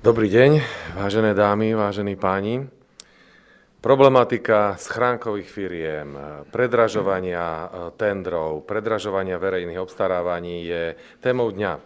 Dobrý deň, vážené dámy, vážení páni. Problematika schránkových firiem, predražovania tendrov, predražovania verejných obstarávaní je témou dňa.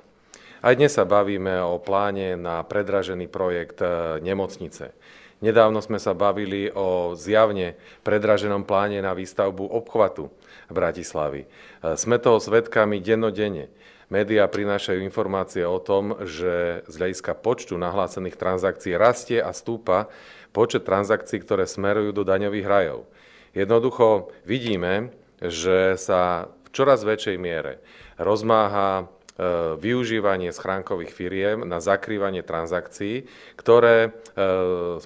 Aj dnes sa bavíme o pláne na predražený projekt nemocnice. Nedávno sme sa bavili o zjavne predraženom pláne na výstavbu obchvatu Bratislavy. Sme toho svedkami dennodenne. Médiá prinášajú informácie o tom, že z hľadiska počtu nahlásených transakcií rastie a stúpa počet transakcií, ktoré smerujú do daňových rajov. Jednoducho vidíme, že sa v čoraz väčšej miere rozmáha využívanie schránkových firiem na zakrývanie transakcií, ktoré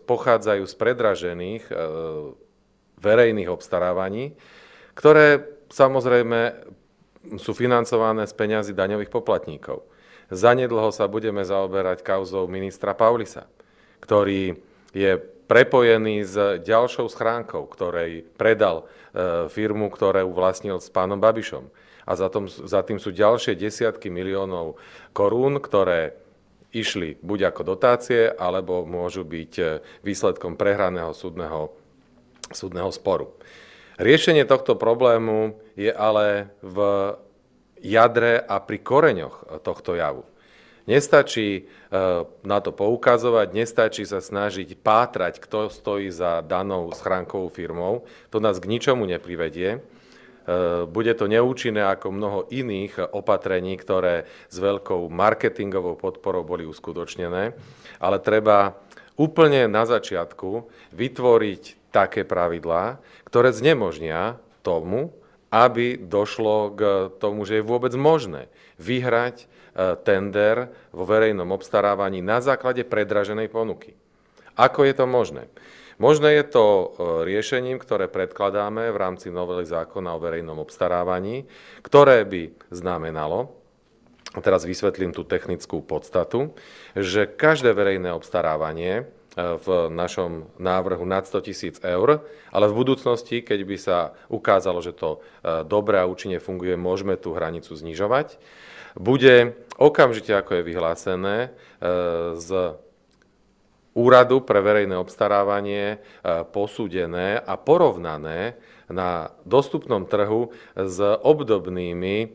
pochádzajú z predražených verejných obstarávaní, ktoré samozrejme sú financované z peňazí daňových poplatníkov. Zanedlho sa budeme zaoberať kauzou ministra Paulisa, ktorý je prepojený s ďalšou schránkou, ktorej predal firmu, ktorú vlastnil s pánom Babišom. A za tým sú ďalšie desiatky miliónov korún, ktoré išli buď ako dotácie, alebo môžu byť výsledkom prehraného súdneho sporu. Riešenie tohto problému je ale v jadre a pri koreňoch tohto javu. Nestačí na to poukazovať, nestačí sa snažiť pátrať, kto stojí za danou schránkovou firmou. To nás k ničomu neprivedie. Bude to neúčinné ako mnoho iných opatrení, ktoré s veľkou marketingovou podporou boli uskutočnené, ale treba úplne na začiatku vytvoriť také pravidlá, ktoré znemožnia tomu, aby došlo k tomu, že je vôbec možné vyhrať tender vo verejnom obstarávaní na základe predraženej ponuky. Ako je to možné? Možné je to riešením, ktoré predkladáme v rámci novely zákona o verejnom obstarávaní, ktoré by znamenalo, teraz vysvetlím tú technickú podstatu, že každé verejné obstarávanie v našom návrhu nad 100 000 eur, ale v budúcnosti, keď by sa ukázalo, že to dobre a účinne funguje, môžeme tú hranicu znižovať. Bude okamžite, ako je vyhlásené, z Úradu pre verejné obstarávanie posúdené a porovnané na dostupnom trhu s obdobnými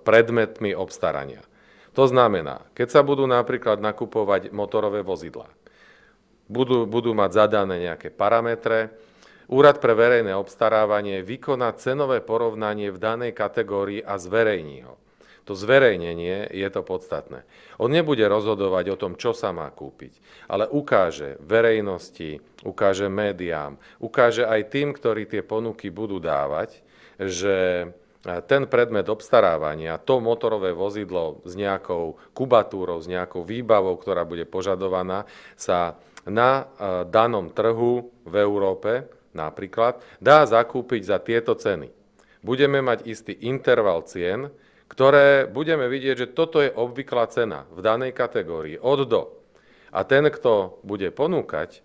predmetmi obstarania. To znamená, keď sa budú napríklad nakupovať motorové vozidlá, budú mať zadané nejaké parametre, Úrad pre verejné obstarávanie vykoná cenové porovnanie v danej kategórii a zverejní ho. To zverejnenie je to podstatné. On nebude rozhodovať o tom, čo sa má kúpiť, ale ukáže verejnosti, ukáže médiám, ukáže aj tým, ktorí tie ponuky budú dávať, že ten predmet obstarávania, to motorové vozidlo s nejakou kubatúrou, s nejakou výbavou, ktorá bude požadovaná, sa na danom trhu v Európe napríklad dá zakúpiť za tieto ceny. Budeme mať istý interval cien, ktoré budeme vidieť, že toto je obvyklá cena v danej kategórii od do. A ten, kto bude ponúkať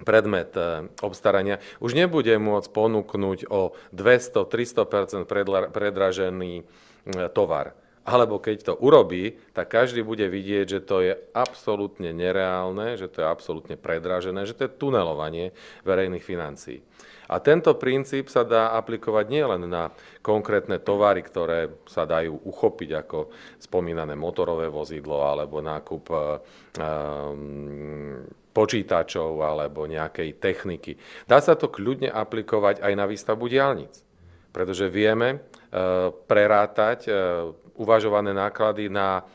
predmet obstarania, už nebude môcť ponúknuť o 200-300% predražený tovar. Alebo keď to urobí, tak každý bude vidieť, že to je absolútne nereálne, že to je absolútne predražené, že to je tunelovanie verejných financií. A tento princíp sa dá aplikovať nielen na konkrétne tovary, ktoré sa dajú uchopiť ako spomínané motorové vozidlo alebo nákup počítačov alebo nejakej techniky. Dá sa to kľudne aplikovať aj na výstavbu diaľnic, pretože vieme prerátať uvažované náklady na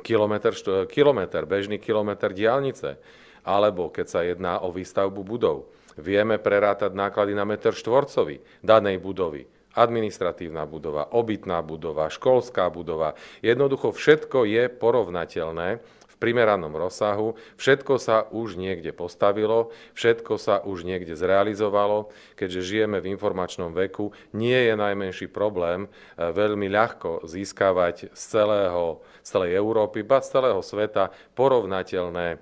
kilometr, bežný kilometr diaľnice, alebo keď sa jedná o výstavbu budov. Vieme prerátať náklady na meter štvorcový danej budovy. Administratívna budova, obytná budova, školská budova. Jednoducho všetko je porovnateľné v primeranom rozsahu. Všetko sa už niekde postavilo, všetko sa už niekde zrealizovalo. Keďže žijeme v informačnom veku, nie je najmenší problém veľmi ľahko získavať z celej Európy, ba z celého sveta porovnateľné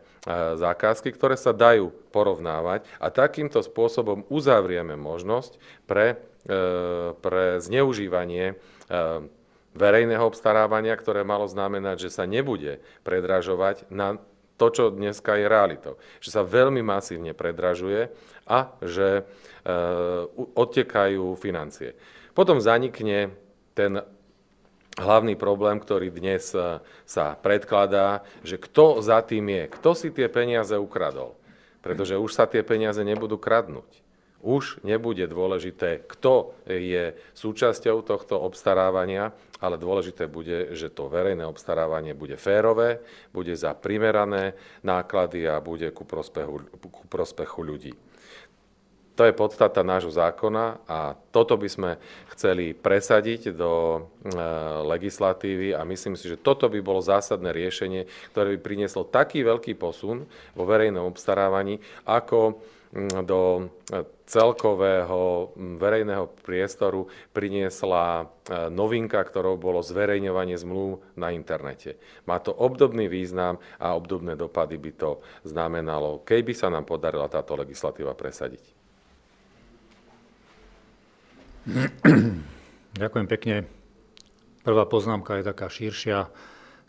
zákazky, ktoré sa dajú porovnávať, a takýmto spôsobom uzavrieme možnosť pre zneužívanie verejného obstarávania, ktoré malo znamenať, že sa nebude predražovať na to, čo dneska je realitou. Že sa veľmi masívne predražuje a že odtekajú financie. Potom zanikne ten hlavný problém, ktorý dnes sa predkladá, že kto za tým je, kto si tie peniaze ukradol. Pretože už sa tie peniaze nebudú kradnúť. Už nebude dôležité, kto je súčasťou tohto obstarávania, ale dôležité bude, že to verejné obstarávanie bude férové, bude za primerané náklady a bude ku prospechu ľudí. To je podstata nášho zákona a toto by sme chceli presadiť do legislatívy a myslím si, že toto by bolo zásadné riešenie, ktoré by prinieslo taký veľký posun vo verejnom obstarávaní, ako do celkového verejného priestoru priniesla novinka, ktorou bolo zverejňovanie zmluv na internete. Má to obdobný význam a obdobné dopady by to znamenalo, keby sa nám podarila táto legislatíva presadiť. Ďakujem pekne. Prvá poznámka je taká širšia.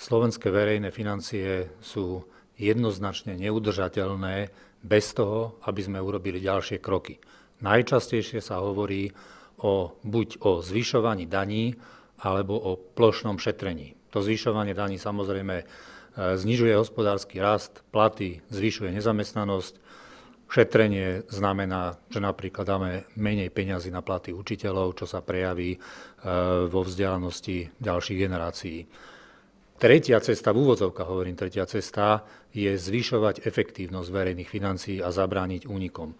Slovenské verejné financie sú jednoznačne neudržateľné bez toho, aby sme urobili ďalšie kroky. Najčastejšie sa hovorí buď o zvyšovaní daní, alebo o plošnom šetrení. To zvyšovanie daní samozrejme znižuje hospodársky rast, platy, zvyšuje nezamestnanosť. Šetrenie znamená, že napríklad dáme menej peňazí na platy učiteľov, čo sa prejaví vo vzdialenosti ďalších generácií. Tretia cesta, v úvodzovkách hovorím, tretia cesta je zvyšovať efektívnosť verejných financií a zabrániť únikom.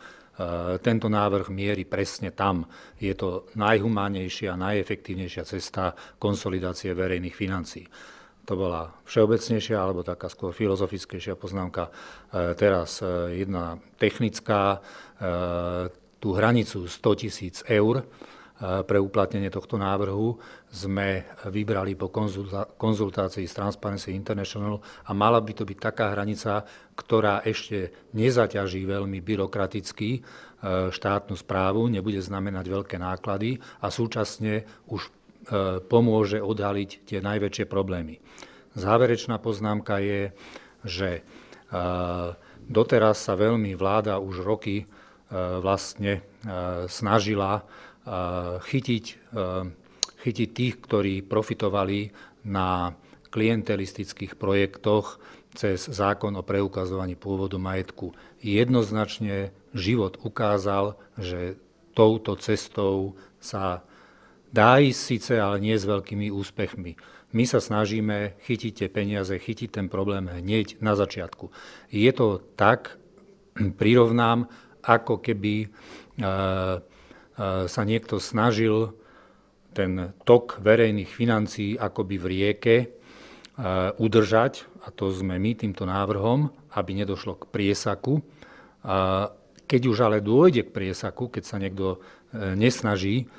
Tento návrh mierí presne tam. Je to najhumánnejšia a najefektívnejšia cesta konsolidácie verejných financií. To bola všeobecnejšia alebo taká skôr filozofickejšia poznámka. Teraz jedna technická, tú hranicu 100 000 eur pre uplatnenie tohto návrhu sme vybrali po konzultácii s Transparency International a mala by to byť taká hranica, ktorá ešte nezaťaží veľmi byrokraticky štátnu správu, nebude znamenať veľké náklady a súčasne už pomôže odhaliť tie najväčšie problémy. Záverečná poznámka je, že doteraz sa veľmi vláda už roky vlastne snažila chytiť tých, ktorí profitovali na klientelistických projektoch cez zákon o preukazovaní pôvodu majetku. Jednoznačne život ukázal, že touto cestou sa dá ísť síce, ale nie s veľkými úspechmi. My sa snažíme chytiť tie peniaze, chytiť ten problém hneď na začiatku. Je to tak, prirovnám, ako keby sa niekto snažil ten tok verejných financií akoby v rieke udržať, a to sme my týmto návrhom, aby nedošlo k priesaku. Keď už ale dôjde k priesaku, keď sa niekto nesnaží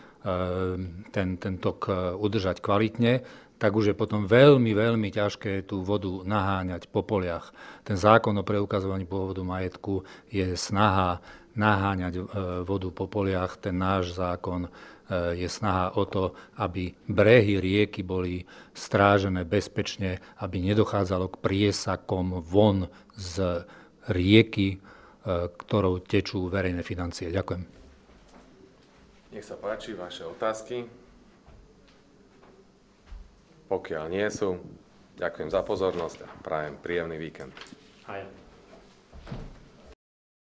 ten tok udržať kvalitne, tak už je potom veľmi, veľmi ťažké tú vodu naháňať po poliach. Ten zákon o preukazovaní pôvodu majetku je snaha naháňať vodu po poliach. Ten náš zákon je snaha o to, aby brehy rieky boli strážené bezpečne, aby nedochádzalo k priesakom von z rieky, ktorou tečú verejné financie. Ďakujem. Nech sa páči, vaše otázky. Pokiaľ nie sú, ďakujem za pozornosť a prajem príjemný víkend. Aj.